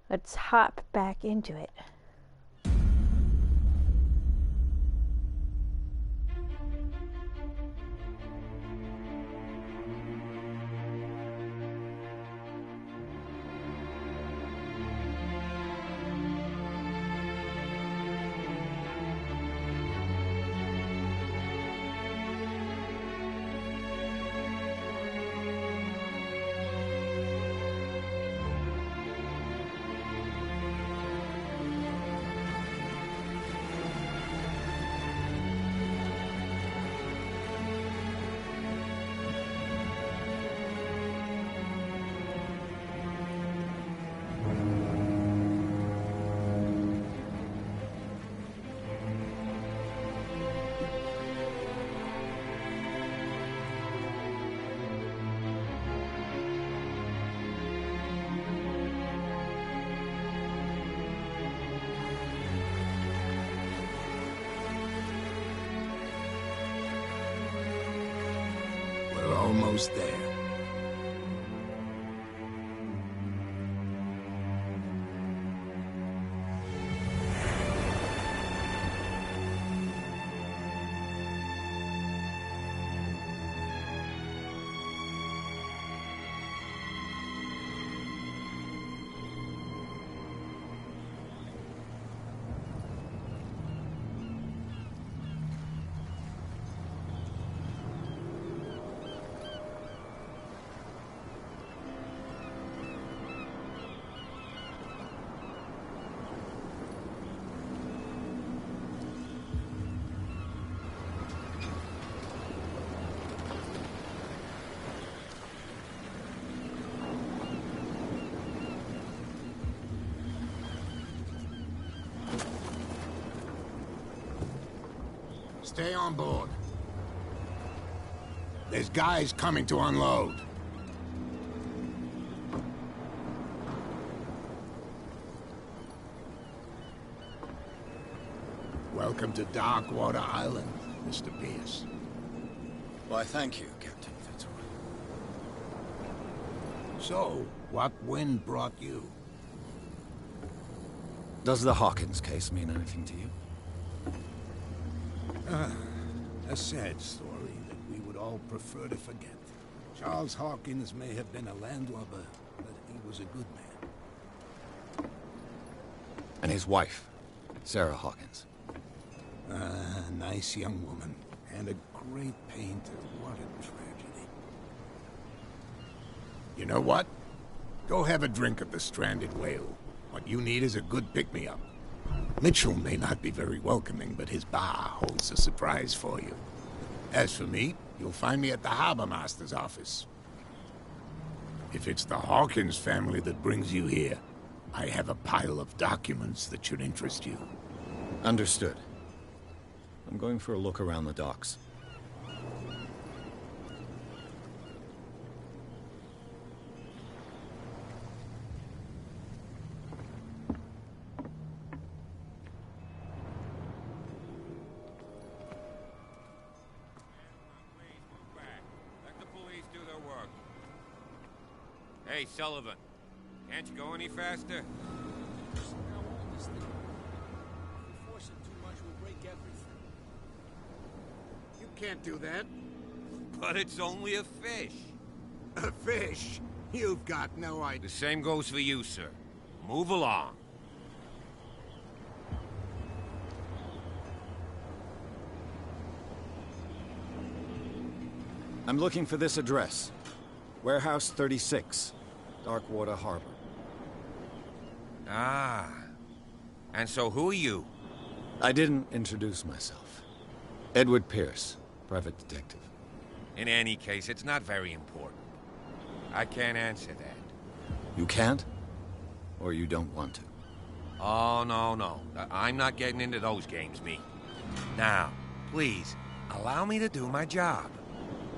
Let's hop back into it. We're almost there. Stay on board. There's guys coming to unload. Welcome to Darkwater Island, Mr. Pierce. Why, thank you, Captain Fitzroy. So, what wind brought you? Does the Hawkins case mean anything to you? A sad story that we would all prefer to forget. Charles Hawkins may have been a landlubber, but he was a good man. And his wife, Sarah Hawkins. Nice young woman, and a great painter. What a tragedy. You know what? Go have a drink at the Stranded Whale. What you need is a good pick-me-up. Mitchell may not be very welcoming, but his bar holds a surprise for you. As for me, you'll find me at the Harbor Master's office. If it's the Hawkins family that brings you here, I have a pile of documents that should interest you. Understood. I'm going for a look around the docks. Hey, Sullivan. Can't you go any faster? You can't do that. But it's only a fish. A fish? You've got no idea. The same goes for you, sir. Move along. I'm looking for this address. Warehouse 36, Darkwater Harbor. Ah. And so who are you? I didn't introduce myself. Edward Pierce, private detective. In any case, it's not very important. I can't answer that. You can't? Or you don't want to? Oh, no. I'm not getting into those games, me. Now, please, allow me to do my job.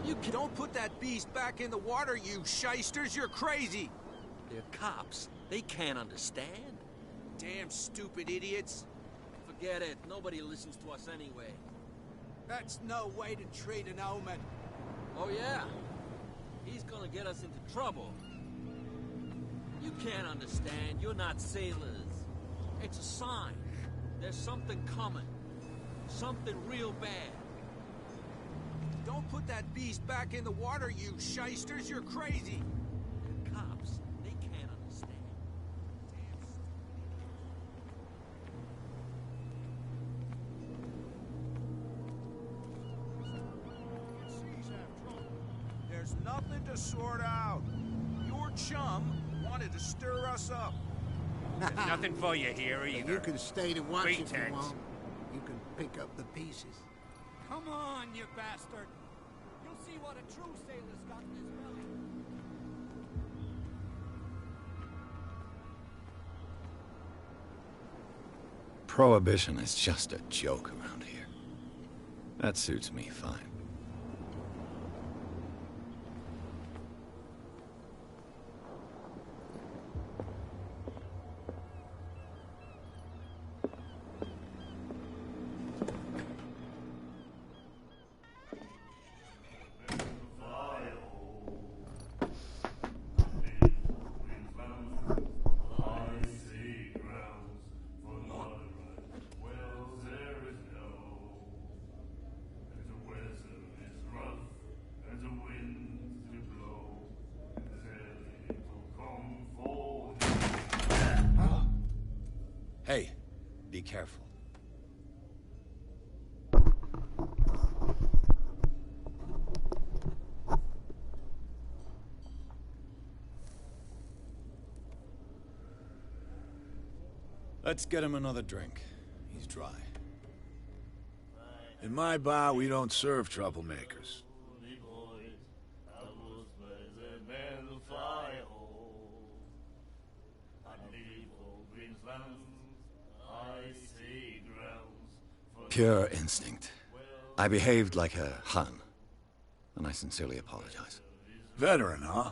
You don't put that beast back in the water, you shysters! You're crazy! They're cops. They can't understand. Damn stupid idiots! Forget it. Nobody listens to us anyway. That's no way to treat an omen. Oh, yeah? He's gonna get us into trouble. You You can't understand. You're not sailors. It's a sign. There's something coming. Something real bad. Don't put that beast back in the water, you shysters. You're crazy. The cops, they can't understand. There's nothing to sort out. Your chum wanted to stir us up. There's nothing for you here either. You can stay to watch if you Pretense. want. You can pick up the pieces. Come on, you bastard. You'll see what a true sailor's got in his belly. Prohibition is just a joke around here. That suits me fine. Hey, be careful. Let's get him another drink. He's dry. In my bar, we don't serve troublemakers. Pure instinct. I behaved like a Hun, and I sincerely apologize. Veteran, huh?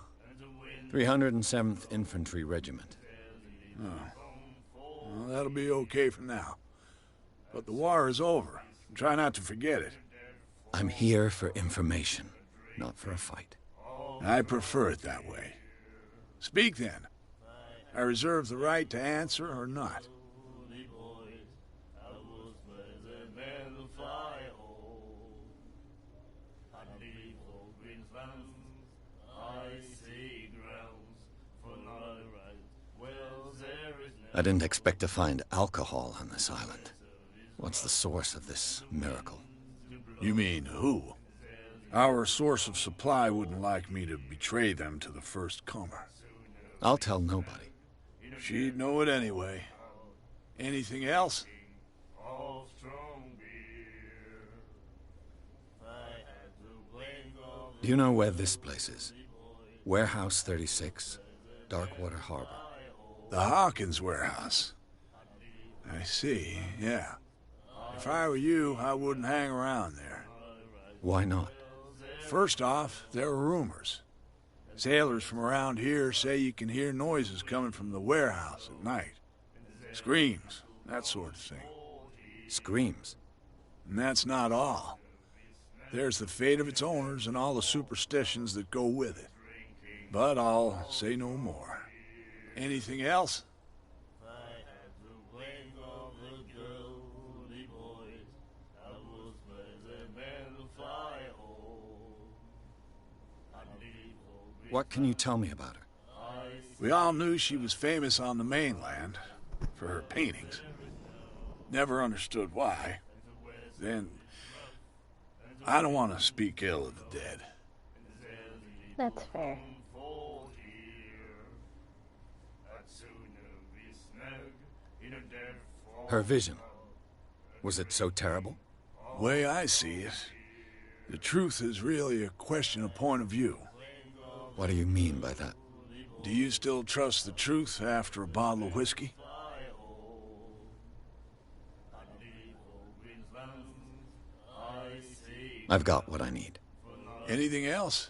307th Infantry Regiment. Well, that'll be okay for now. But the war is over. Try not to forget it. I'm here for information, not for a fight. I prefer it that way. Speak then. I reserve the right to answer or not. I didn't expect to find alcohol on this island. What's the source of this miracle? You mean who? Our source of supply wouldn't like me to betray them to the first comer. I'll tell nobody. She'd know it anyway. Anything else? Do you know where this place is? Warehouse 36, Darkwater Harbor. The Hawkins warehouse. I see, yeah. If I were you, I wouldn't hang around there. Why not? First off, there are rumors. Sailors from around here say you can hear noises coming from the warehouse at night. Screams, that sort of thing. Screams. And that's not all. There's the fate of its owners and all the superstitions that go with it. But I'll say no more. Anything else? What can you tell me about her? We all knew she was famous on the mainland for her paintings. Never understood why. Then, I don't want to speak ill of the dead. That's fair. Her vision. Was it so terrible? The way I see it, the truth is really a question of point of view. What do you mean by that? Do you still trust the truth after a bottle of whiskey? I've got what I need. Anything else?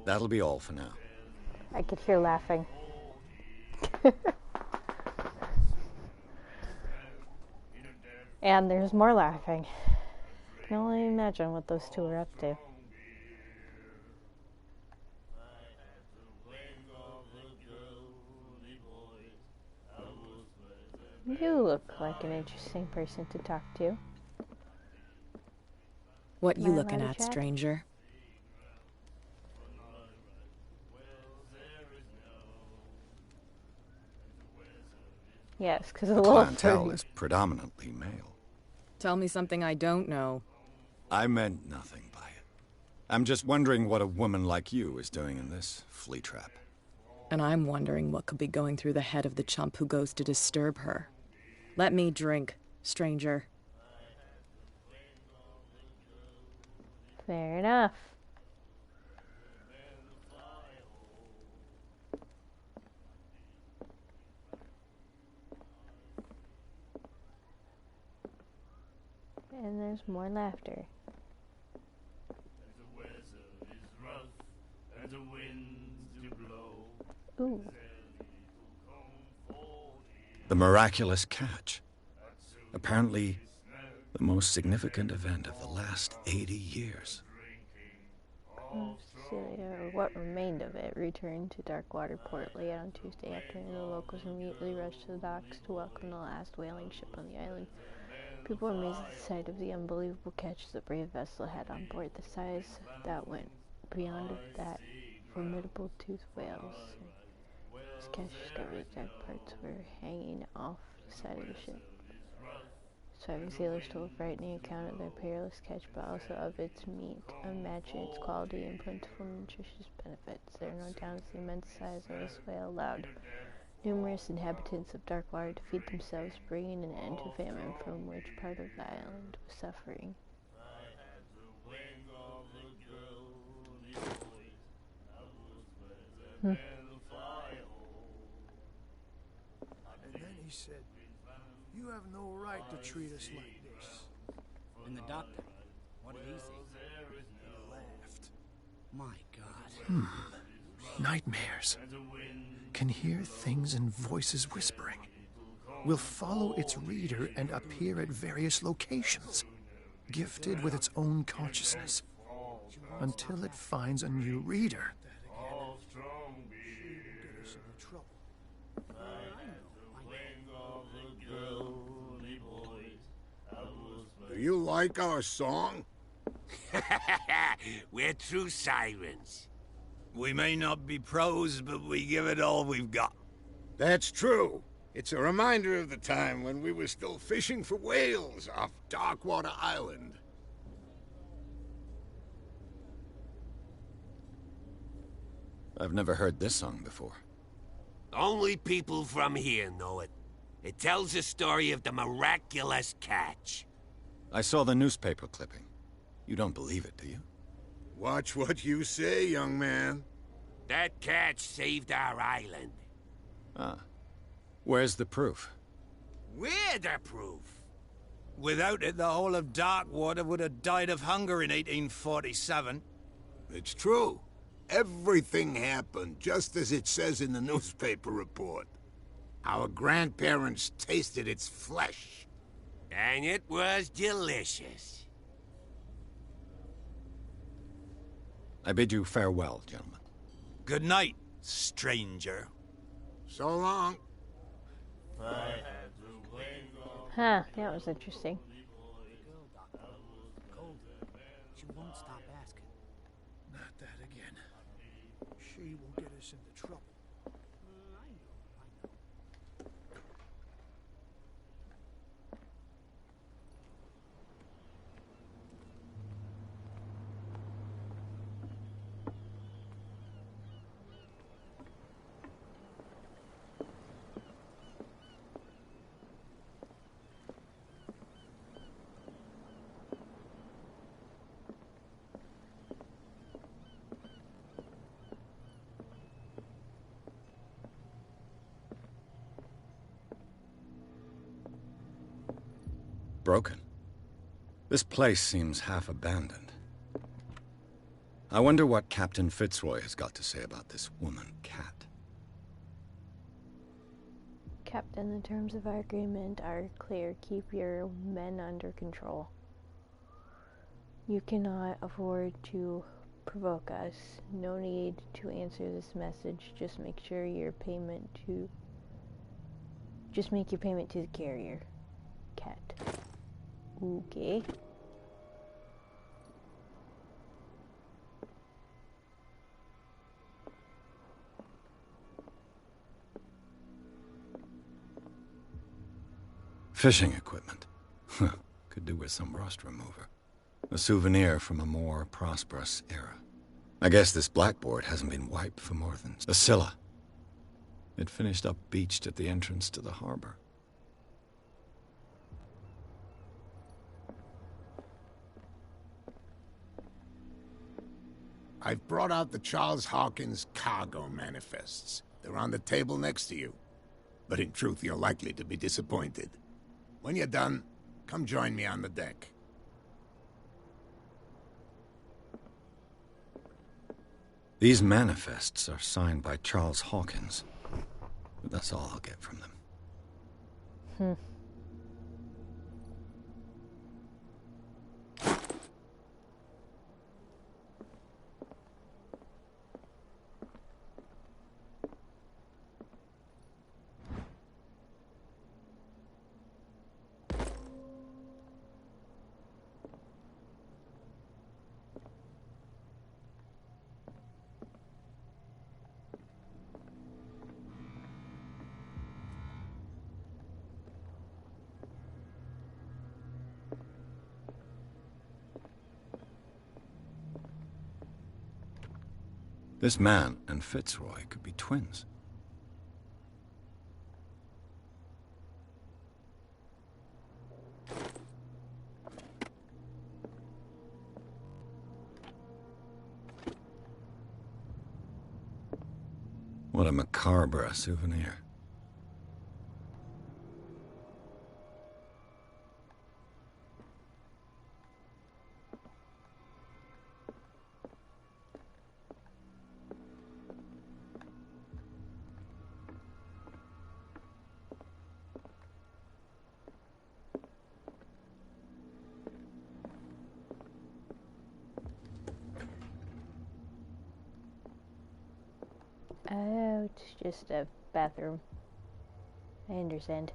That'll be all for now. I could hear laughing. And there's more laughing. can only imagine what those two are up to. You look like an interesting person to talk to. What Am you I looking allowed to at, chat? stranger? Yes, because The the little clientele furry. is predominantly male. Tell me something I don't know. I meant nothing by it. I'm just wondering what a woman like you is doing in this flea trap. And I'm wondering what could be going through the head of the chump who goes to disturb her. Let me drink, stranger. Fair enough. And there's more laughter. Ooh. The miraculous catch. Apparently, the most significant event of the last 80 years. Celia, or what remained of it, returned to Darkwater Port late on Tuesday afternoon. The locals immediately rushed to the docks to welcome the last whaling ship on the island. People were amazed at the sight of the unbelievable catch the brave vessel had on board, the size that went beyond that formidable toothed whales. This catch discovered the deck parts were hanging off the side of the ship. Surviving sailors told a frightening account of their perilous catch, but also of its meat, unmatched in its quality and plentiful nutritious benefits. There are no doubts the immense size of this whale allowed numerous inhabitants of Darkwater to feed themselves, bringing an end to famine from which part of the island was suffering. And then he said, "You have no right to treat us like this." And the doctor, what did he say? He laughed. My God. Nightmares. Can hear things and voices whispering. Will follow its reader and appear at various locations, gifted with its own consciousness, until it finds a new reader. Do you like our song? We're true sirens. We may not be pros, but we give it all we've got. That's true. It's a reminder of the time when we were still fishing for whales off Darkwater Island. I've never heard this song before. Only people from here know it. It tells the story of the miraculous catch. I saw the newspaper clipping. You don't believe it, do you? Watch what you say, young man. That catch saved our island. Ah. Where's the proof? We're the proof. Without it, the whole of Darkwater would have died of hunger in 1847. It's true. Everything happened just as it says in the newspaper report. Our grandparents tasted its flesh. And it was delicious. I bid you farewell, gentlemen. Good night, stranger. So long. Huh, that was interesting. She won't stop asking. Not that again. She will get us into trouble. I know. Broken. This place seems half abandoned. I wonder what Captain Fitzroy has got to say about this woman, Cat. Captain, the terms of our agreement are clear. Keep your men under control. You cannot afford to provoke us. No need to answer this message. Just make your payment to the carrier. Cat. Okay. Fishing equipment. Could do with some rust remover. A souvenir from a more prosperous era. I guess this blackboard hasn't been wiped for more than a Scylla. It finished up beached at the entrance to the harbor. I've brought out the Charles Hawkins cargo manifests. They're on the table next to you. But in truth, you're likely to be disappointed. When you're done, come join me on the deck. These manifests are signed by Charles Hawkins. But that's all I'll get from them. This man and Fitzroy could be twins. What a macabre souvenir. Oh, it's just a bathroom. I understand.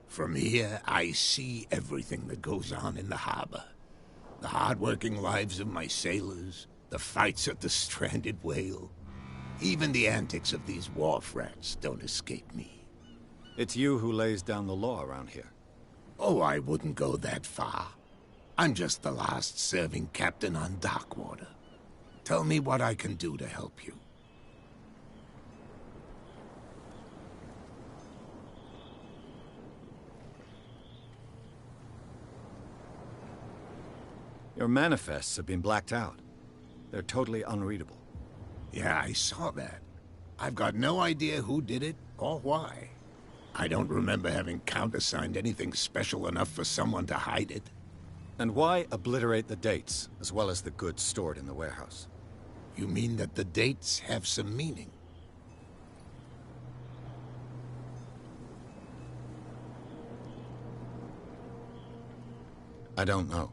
From here, I see everything that goes on in the harbor. The hard-working lives of my sailors, the fights at the stranded whale. Even the antics of these wharf rats don't escape me. It's you who lays down the law around here. Oh, I wouldn't go that far. I'm just the last serving captain on Darkwater. Tell me what I can do to help you. Your manifests have been blacked out. They're totally unreadable. Yeah, I saw that. I've got no idea who did it or why. I don't remember having countersigned anything special enough for someone to hide it. And why obliterate the dates, as well as the goods stored in the warehouse? You mean that the dates have some meaning? I don't know.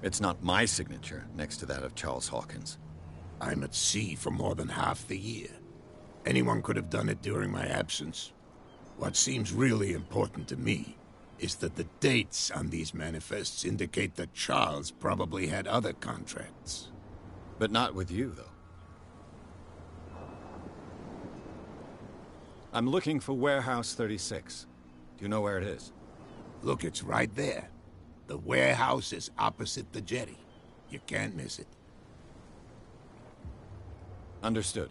It's not my signature next to that of Charles Hawkins. I'm at sea for more than half the year. Anyone could have done it during my absence. What seems really important to me is that the dates on these manifests indicate that Charles probably had other contracts. But not with you, though. I'm looking for Warehouse 36. Do you know where it is? Look, it's right there. The warehouse is opposite the jetty. You can't miss it. Understood.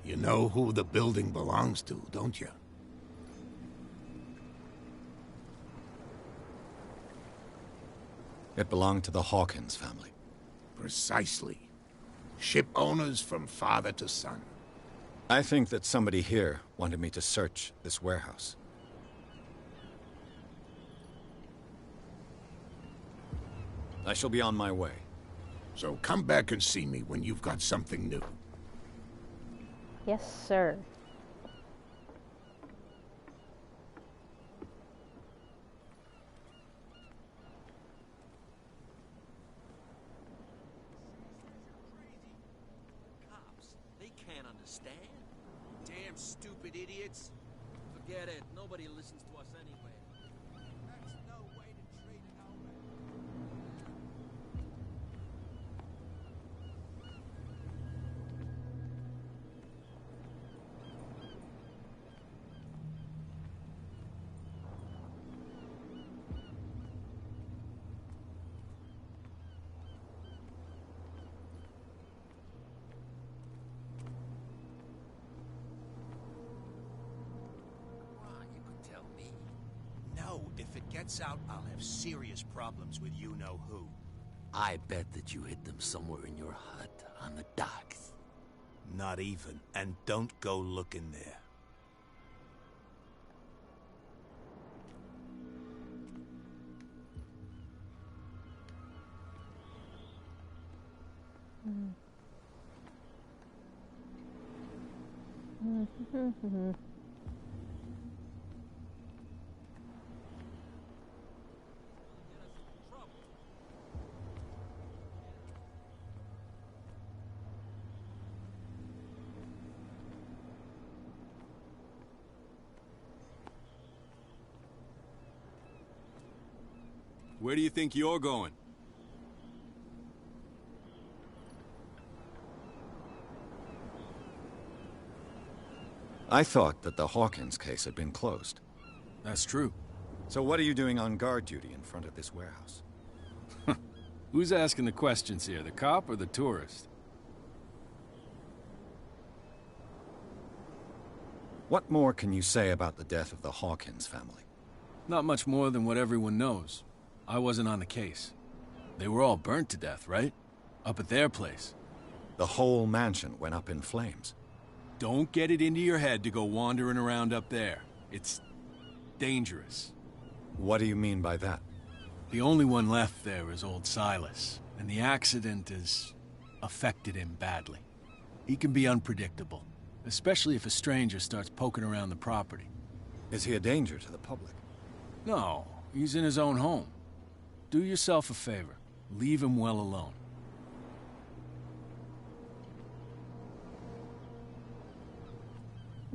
You know who the building belongs to, don't you? It belonged to the Hawkins family. Precisely. Ship owners from father to son. I think that somebody here wanted me to search this warehouse. I shall be on my way. So come back and see me when you've got something new. Yes, sir. Cops, they can't understand. Damn stupid idiots. Forget it. Nobody listens to us anyway. That's no way to treat an old man. You could tell me. No, if it gets out, I'll have serious problems with you-know-who. I bet that you hid them somewhere in your hut on the docks. Not even. And don't go looking there. Where do you think you're going? I thought that the Hawkins case had been closed. That's true. So what are you doing on guard duty in front of this warehouse? Who's asking the questions here, the cop or the tourist? What more can you say about the death of the Hawkins family? Not much more than what everyone knows. I wasn't on the case. They were all burnt to death, right? Up at their place. The whole mansion went up in flames. Don't get it into your head to go wandering around up there. It's dangerous. What do you mean by that? The only one left there is old Silas, and the accident has affected him badly. He can be unpredictable, especially if a stranger starts poking around the property. Is he a danger to the public? No, he's in his own home. Do yourself a favor. Leave him well alone.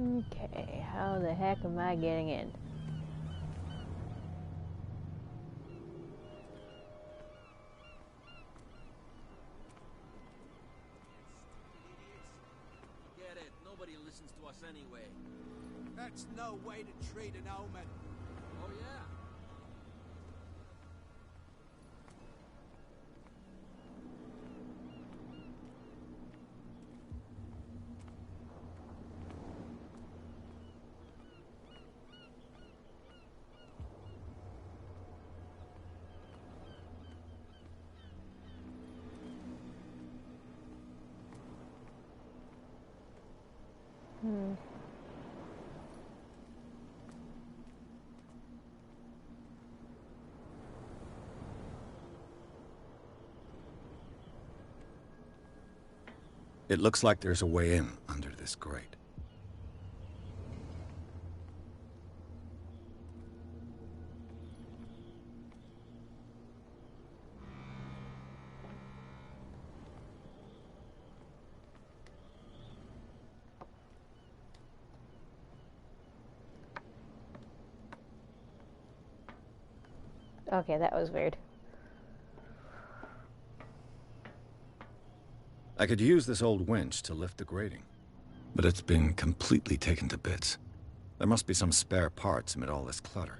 Okay, how the heck am I getting in? Forget it. Nobody listens to us anyway. That's no way to treat an old man. Oh, yeah? It looks like there's a way in under this grate. Okay, that was weird. I could use this old winch to lift the grating, but it's been completely taken to bits. There must be some spare parts amid all this clutter.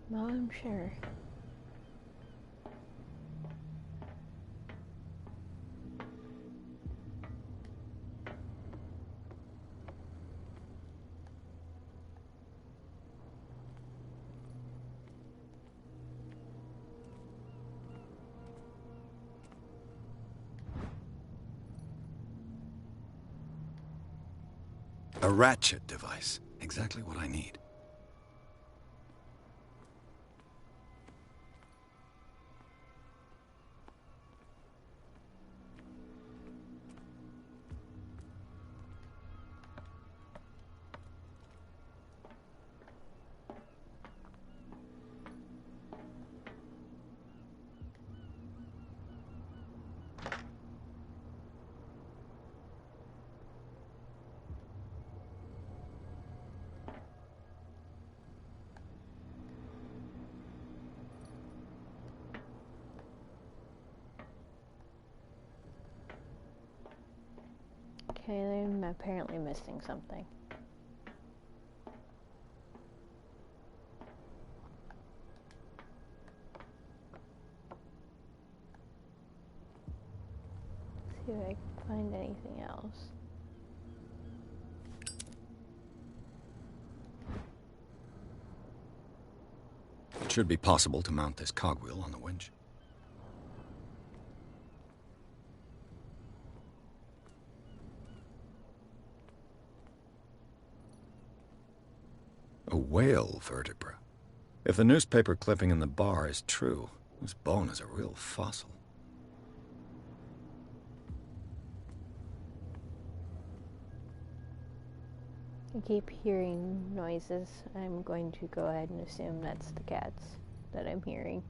Well, I'm sure. A ratchet device. Exactly what I need. Okay, I'm apparently missing something. See if I can find anything else. It should be possible to mount this cogwheel on the winch. A whale vertebra. If the newspaper clipping in the bar is true, this bone is a real fossil. I keep hearing noises. I'm going to go ahead and assume that's the cats that I'm hearing.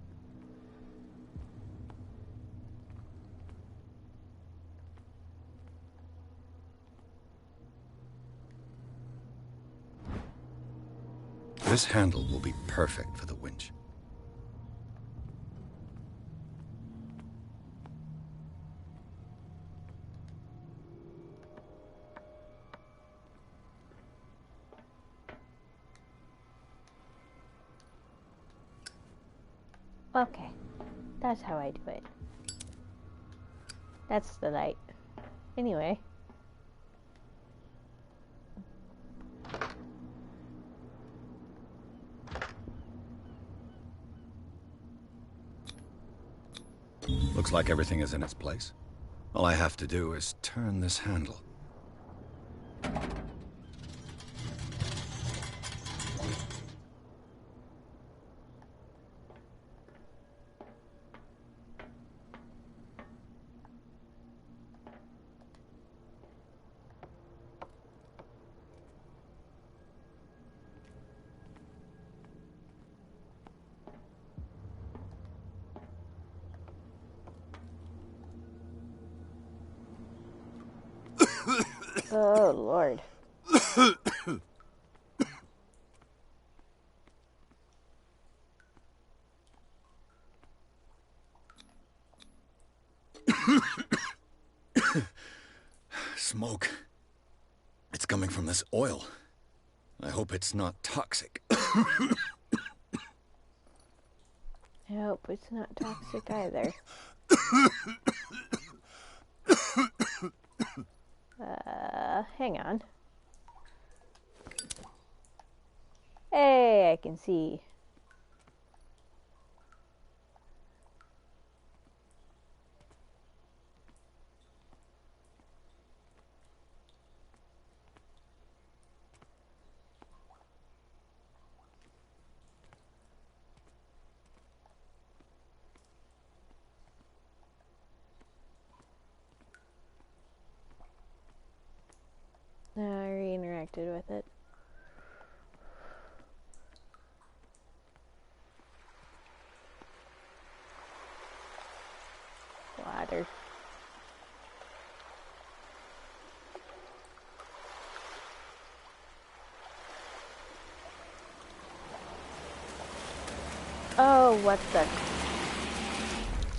This handle will be perfect for the winch. Okay, that's how I do it. That's the light. Anyway. Looks like everything is in its place. All I have to do is turn this handle. Oh, Lord. Smoke. It's coming from this oil. I hope it's not toxic. I hope it's not toxic either. Hang on. Hey, I can see. I re-interacted with it. Water. Oh, what the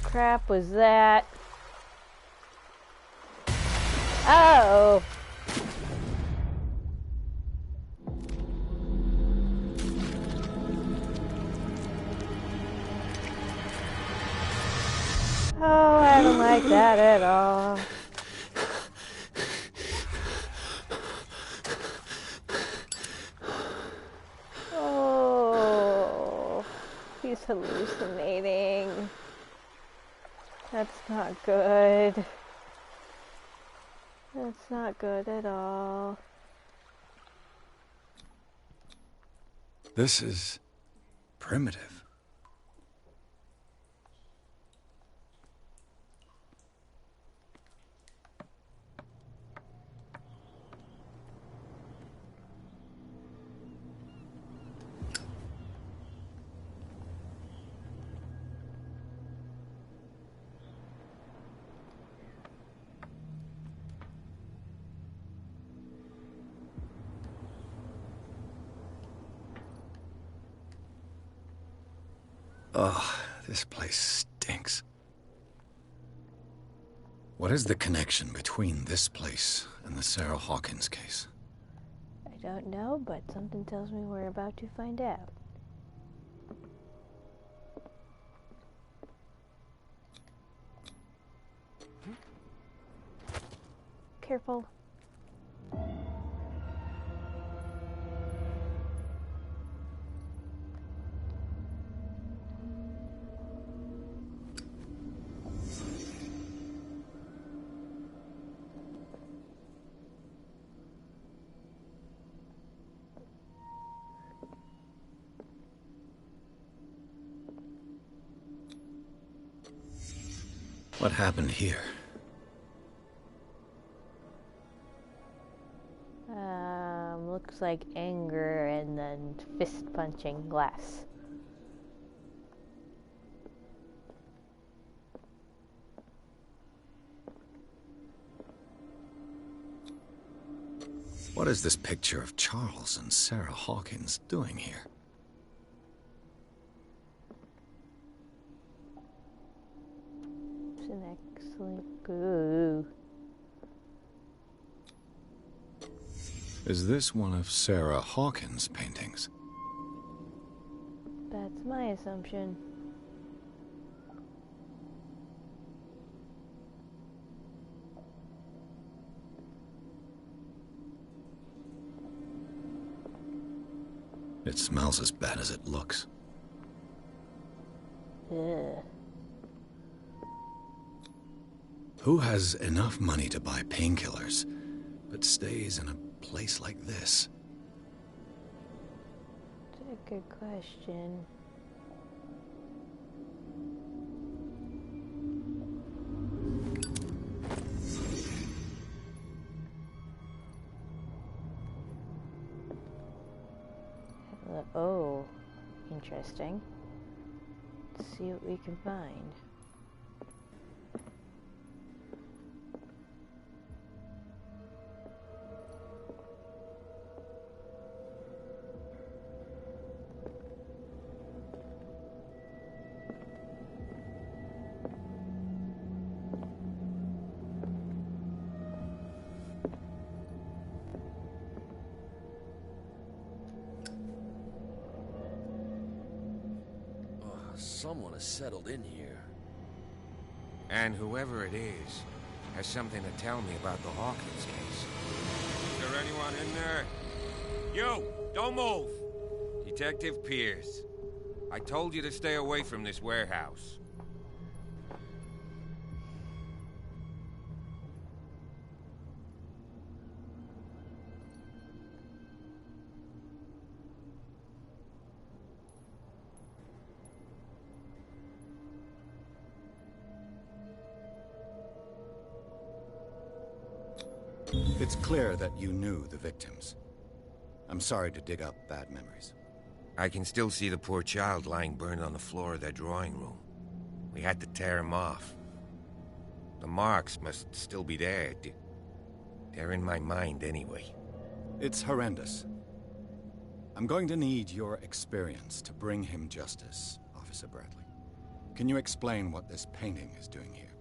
crap was that? Oh! Oh, I don't like that at all. Oh, he's hallucinating. That's not good. That's not good at all. This is primitive. Ugh, this place stinks. What is the connection between this place and the Sarah Hawkins case? I don't know, but something tells me we're about to find out. Careful. What happened here? Looks like anger and then fist punching glass. What is this picture of Charles and Sarah Hawkins doing here? It's an excellent... Ooh. Is this one of Sarah Hawkins' paintings? That's my assumption. It smells as bad as it looks. Ugh. Who has enough money to buy painkillers, but stays in a place like this? That's a good question. Oh, interesting. Let's see what we can find. Someone has settled in here. And whoever it is has something to tell me about the Hawkins case. Is there anyone in there? You! Don't move! Detective Pierce. I told you to stay away from this warehouse. It's clear that you knew the victims. I'm sorry to dig up bad memories. I can still see the poor child lying burned on the floor of their drawing room. We had to tear him off. The marks must still be there. They're in my mind anyway. It's horrendous. I'm going to need your experience to bring him justice, Officer Bradley. Can you explain what this painting is doing here?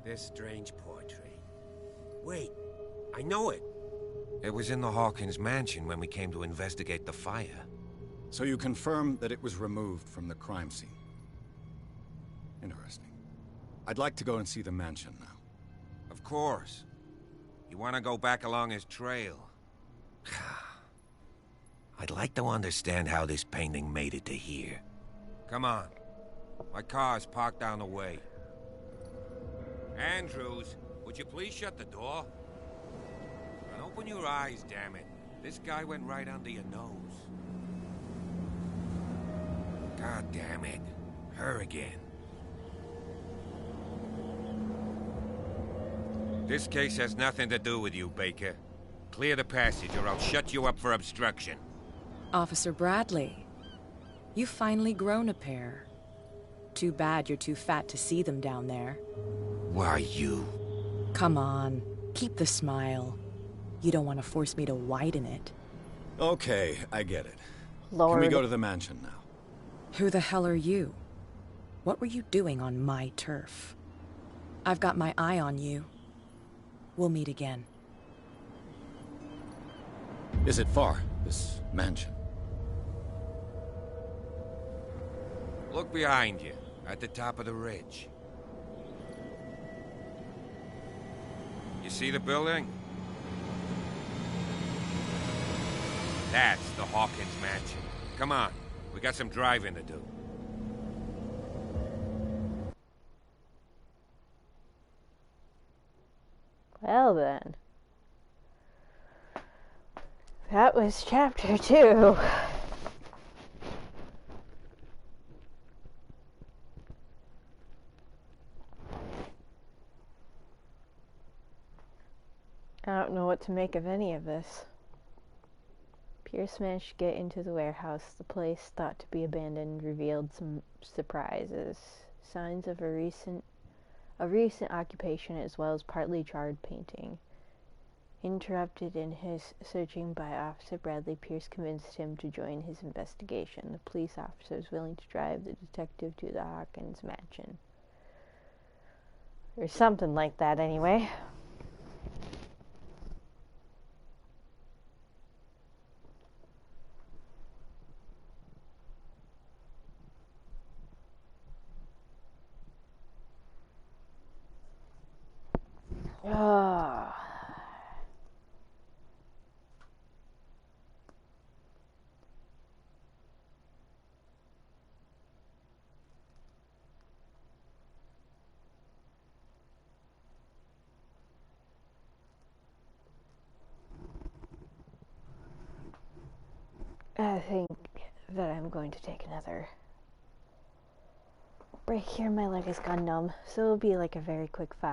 This strange portrait. Wait, I know it. It was in the Hawkins mansion when we came to investigate the fire. So you confirm that it was removed from the crime scene? Interesting. I'd like to go and see the mansion now. Of course. You want to go back along his trail? I'd like to understand how this painting made it to here. Come on. My car's parked down the way. Andrews, would you please shut the door? And open your eyes, damn it. This guy went right under your nose. God damn it. Her again. This case has nothing to do with you, Baker. Clear the passage or I'll shut you up for obstruction. Officer Bradley, you've finally grown a pair. Too bad you're too fat to see them down there. Why, you... Come on, keep the smile. You don't want to force me to widen it. Okay, I get it. Lord. Can we go to the mansion now? Who the hell are you? What were you doing on my turf? I've got my eye on you. We'll meet again. Is it far, this mansion? Look behind you, at the top of the ridge. You see the building? That's the Hawkins mansion. Come on, we got some driving to do. Well then. That was chapter 2. I don't know what to make of any of this. Pierce managed to get into the warehouse. The place, thought to be abandoned, revealed some surprises. Signs of a recent occupation, as well as partly charred painting. Interrupted in his searching by Officer Bradley, Pierce convinced him to join his investigation. The police officer was willing to drive the detective to the Hawkins mansion. Or something like that, anyway. Oh. I think that I'm going to take another break here. My leg has gone numb, so it'll be like a very quick 5